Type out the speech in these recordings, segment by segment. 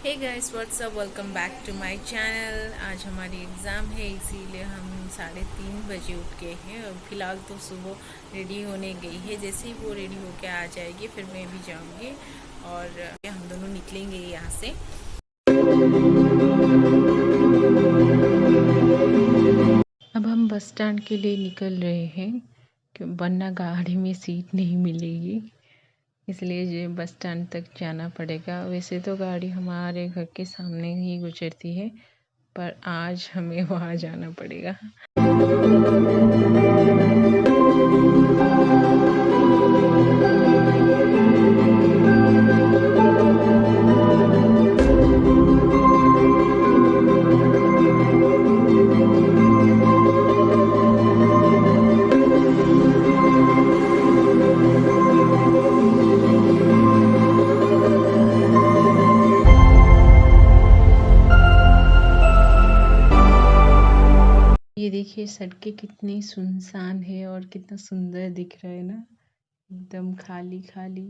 Hey guys what's up, welcome back to my channel. आज हमारी exam है, इसीलिए हम 3:30 बजे उठ गए हैं और फिलहाल तो सुबह रेडी होने गई है। जैसे ही वो रेडी होके आ जाएगी फिर मैं भी जाऊंगी और हम दोनों निकलेंगे यहाँ से। अब हम बस स्टैंड के लिए निकल रहे हैं वरना गाड़ी में सीट नहीं मिलेगी, इसलिए ये बस स्टैंड तक जाना पड़ेगा। वैसे तो गाड़ी हमारे घर के सामने ही गुजरती है, पर आज हमें वहाँ जाना पड़ेगा। ये देखिए सड़कें कितनी सुनसान है और कितना सुंदर दिख रहा है ना, एकदम खाली खाली।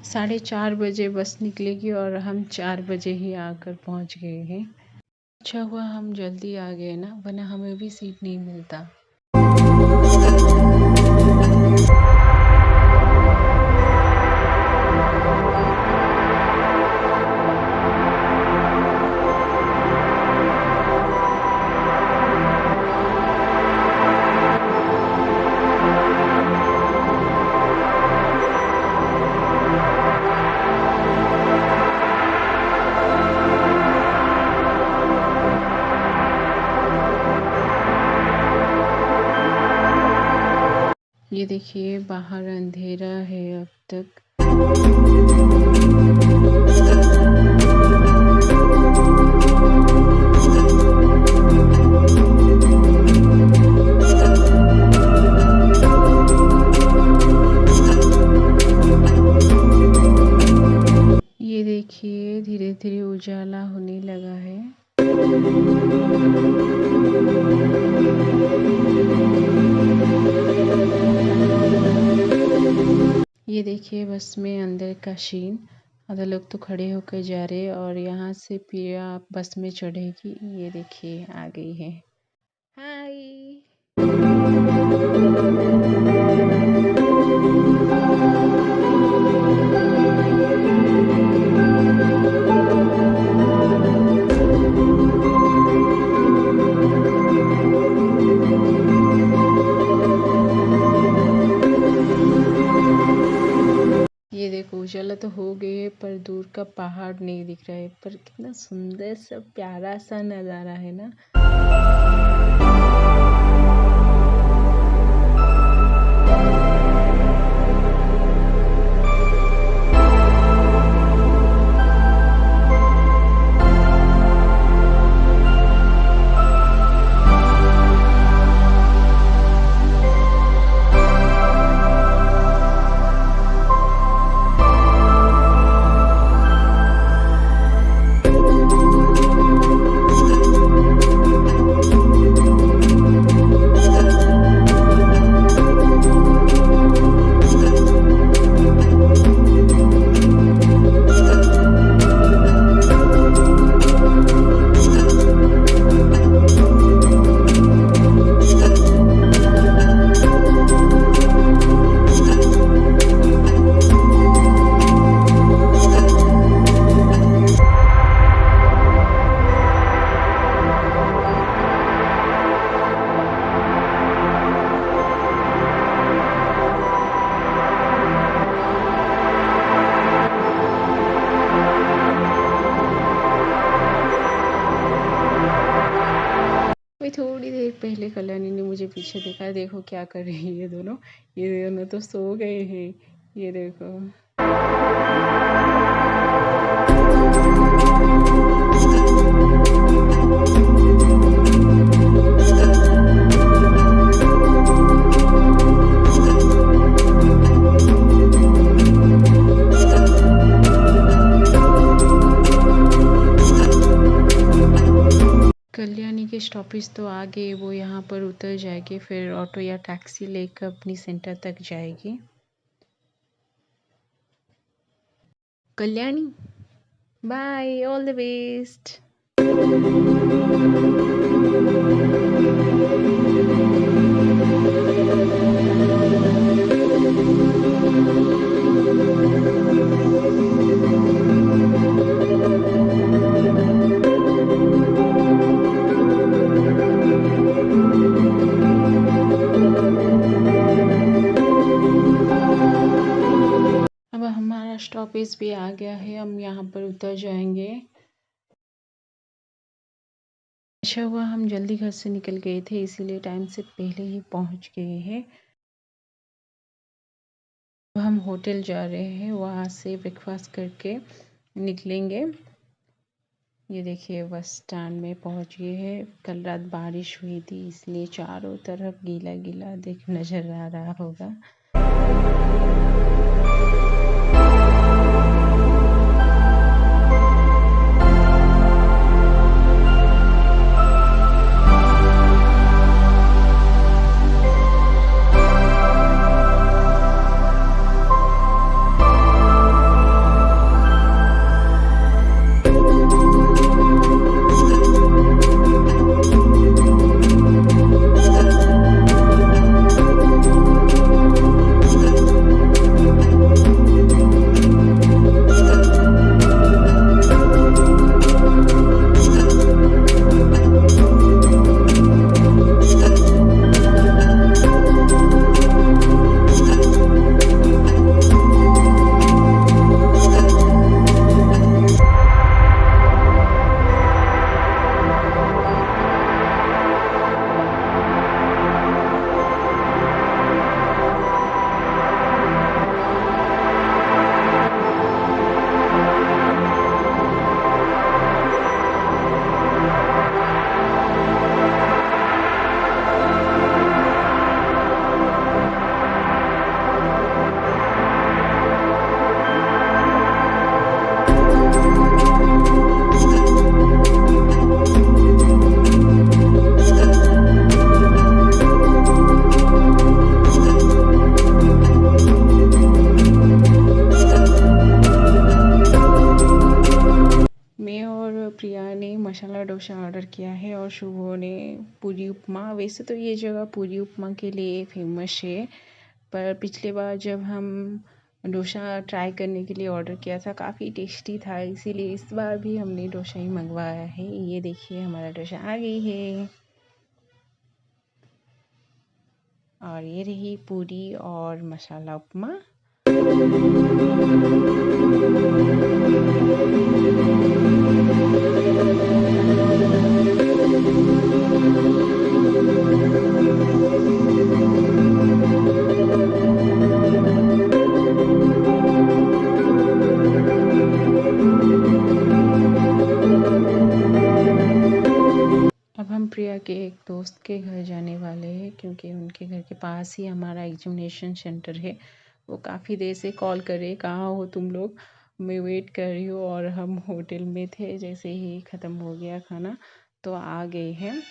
साढ़े 4 बजे बस निकलेगी और हम 4 बजे ही आकर पहुंच गए हैं। अच्छा हुआ हम जल्दी आ गए ना, वरना हमें भी सीट नहीं मिलता। ये देखिए बाहर अंधेरा है अब तक। ये देखिए धीरे धीरे उजाला होने लगा है। ये देखिए बस में अंदर का सीन। आधा लोग तो खड़े होकर जा रहे हैं और यहाँ से प्रिया बस में चढ़ेगी। ये देखिए आ गई है। हाय। ये देखो उजाला तो हो गई है, पर दूर का पहाड़ नहीं दिख रहा है, पर कितना सुंदर सा प्यारा सा नज़ारा है ना। वही थोड़ी देर पहले कल्याणी ने मुझे पीछे देखा, देखो क्या कर रही है दोनों। ये दोनों तो सो गए हैं। ये देखो। कल्याणी के स्टॉपेज तो आ गए, वो यहाँ पर उतर जाएगी, फिर ऑटो या टैक्सी लेकर अपनी सेंटर तक जाएगी। Kalyani, bye, all the best. अब हमारा स्टॉपेज भी आ गया है, हम यहाँ पर उतर जाएंगे। अच्छा हुआ हम जल्दी घर से निकल गए थे, इसीलिए टाइम से पहले ही पहुँच गए हैं। अब हम होटल जा रहे हैं, वहाँ से ब्रेकफास्ट करके निकलेंगे। ये देखिए बस स्टैंड में पहुँच गए हैं। कल रात बारिश हुई थी, इसलिए चारों तरफ गीला गीला देख नज़र आ रहा होगा। मसाला डोसा ऑर्डर किया है और शुभो ने पूरी उपमा। वैसे तो ये जगह पूरी उपमा के लिए फेमस है, पर पिछले बार जब हम डोसा ट्राई करने के लिए ऑर्डर किया था काफ़ी टेस्टी था, इसीलिए इस बार भी हमने डोसा ही मंगवाया है। ये देखिए हमारा डोसा आ गई है और ये रही पूरी और मसाला उपमा। प्रिया के एक दोस्त के घर जाने वाले हैं, क्योंकि उनके घर के पास ही हमारा एग्जामिनेशन सेंटर है। वो काफ़ी देर से कॉल करे, कहाँ हो तुम लोग, मैं वेट कर रही हूँ। और हम होटल में थे, जैसे ही ख़त्म हो गया खाना तो आ गए हैं।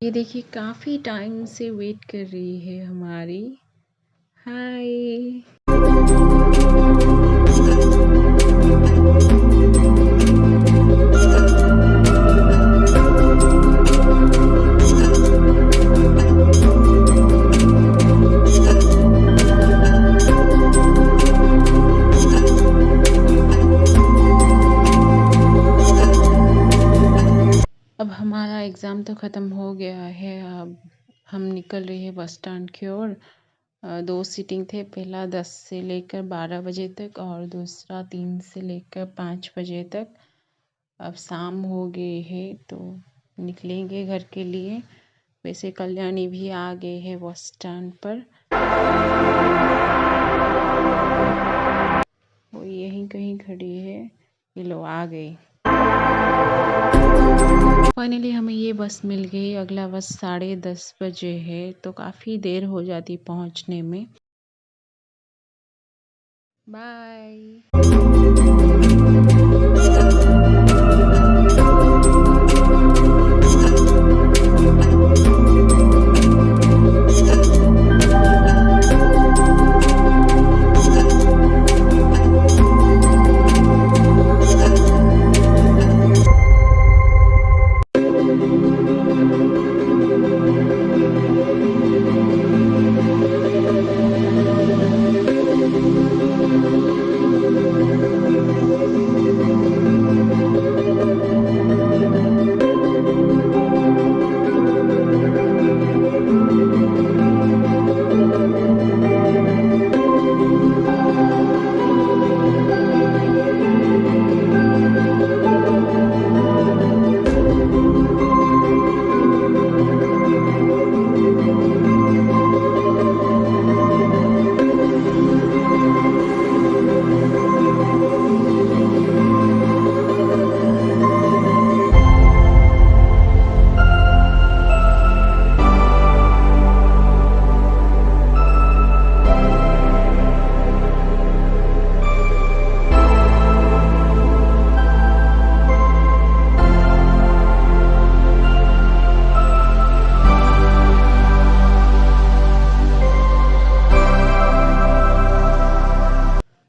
ये देखिए काफ़ी टाइम से वेट कर रही है हमारी। हाय, ख़त्म हो गया है। अब हम निकल रहे हैं बस स्टैंड की ओर। 2 सीटिंग थे, पहला 10 से लेकर 12 बजे तक और दूसरा 3 से लेकर 5 बजे तक। अब शाम हो गई है तो निकलेंगे घर के लिए। वैसे कल्याणी भी आ गए है बस स्टैंड पर, वो यहीं कहीं खड़ी है। ये लो आ गई। फाइनली हमें ये बस मिल गई। अगला बस 10:30 बजे है तो काफ़ी देर हो जाती पहुंचने में। बाय।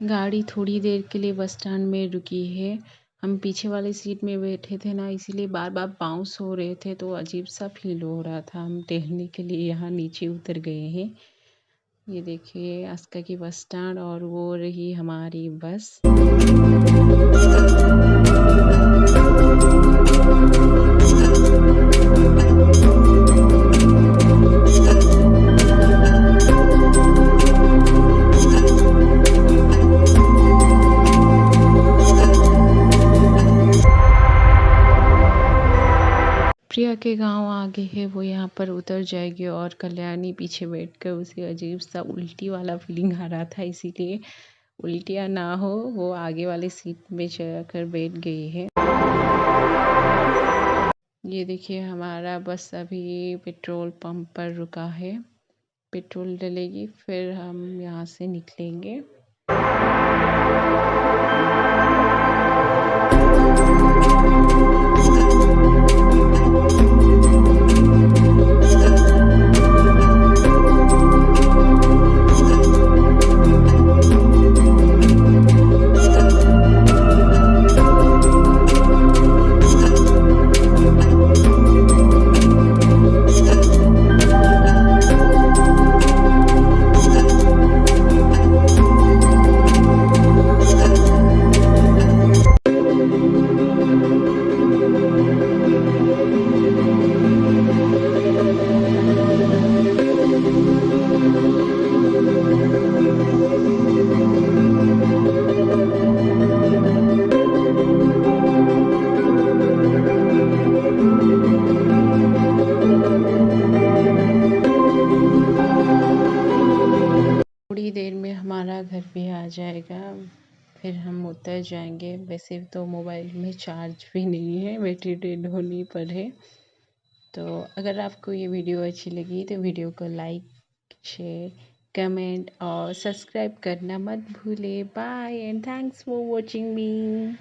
गाड़ी थोड़ी देर के लिए बस स्टैंड में रुकी है। हम पीछे वाले सीट में बैठे थे ना, इसीलिए बार बार बाउंस हो रहे थे तो अजीब सा फील हो रहा था। हम टहलने के लिए यहाँ नीचे उतर गए हैं। ये देखिए आस्का की बस स्टैंड और वो रही हमारी बस। प्रिया के गांव आगे है, वो यहाँ पर उतर जाएगी और कल्याणी पीछे बैठकर उसे अजीब सा उल्टी वाला फीलिंग आ रहा था, इसीलिए उल्टियाँ ना हो वो आगे वाले सीट में जाकर बैठ गई है। ये देखिए हमारा बस अभी पेट्रोल पंप पर रुका है, पेट्रोल डलेगी फिर हम यहाँ से निकलेंगे। थोड़ी देर में हमारा घर भी आ जाएगा, फिर हम उतर जाएंगे। वैसे तो मोबाइल में चार्ज भी नहीं है, बैटरी डेड होने पर है। तो अगर आपको ये वीडियो अच्छी लगी तो वीडियो को लाइक, शेयर, कमेंट और सब्सक्राइब करना मत भूले। Bye and thanks for watching me.